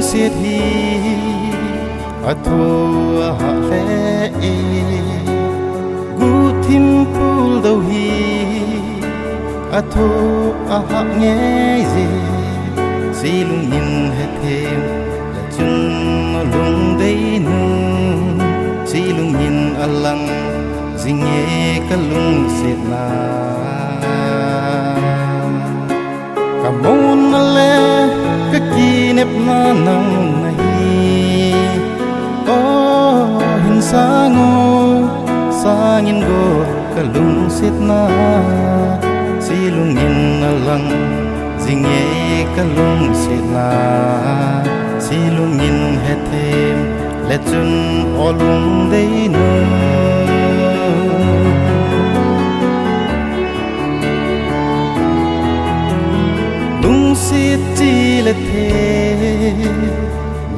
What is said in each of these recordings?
siết hi a thua hạ lẽ gu thim pul đâu hi a thua hạ nghe gì si lung nhìn hết thêm là chân lung đây nương si lung nhìn a lăng gì nghe cả lung siết na cảm ơn lẽ cái kỷ niệm nang này hình sang in go cả lung siết na si lung nhìn lăng gì nghe cả lung siết na si lung nhìn hết thêm lệ chân o lung đây nữa lung siết chi lệ thế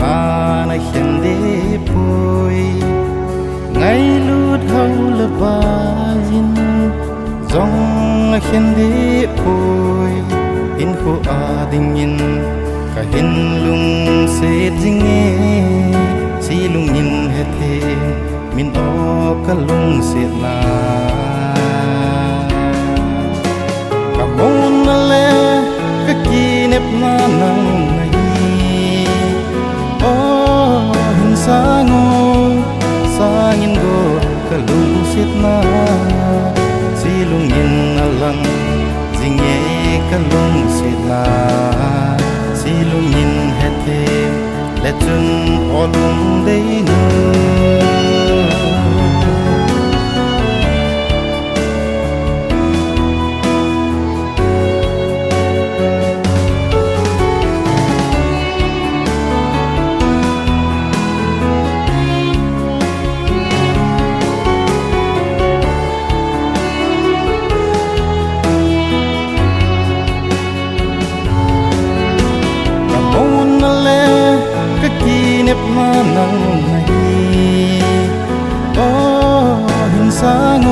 mà này hiện để bôi ngày lút hậu là ba in dòng là hiện để bôi in khô a đình in cả hình lung siết dinh nghe si lung nhìn hết thêm min o cả lung siết na cảm ơn lẽ cái kỷ niệm nang này hình sang in go cả lung siết na si lung nhìn lăng gì nghe cả lung siết na si lung nhìn hết thêm lệ chân o lung đây nữa nếp nang này hình sang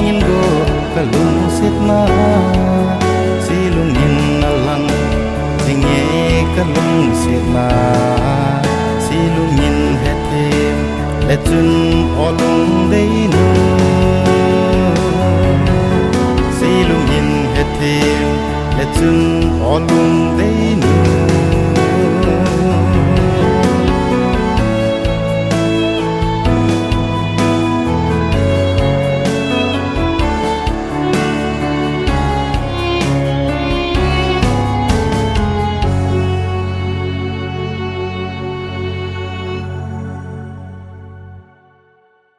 in go cả lung siết na si lung nhìn lăng gì nghe cả lung siết na si lung nhìn hết thêm lệ chân o lung đây nữa si lung nhìn hết thêm lệ chân o lung đây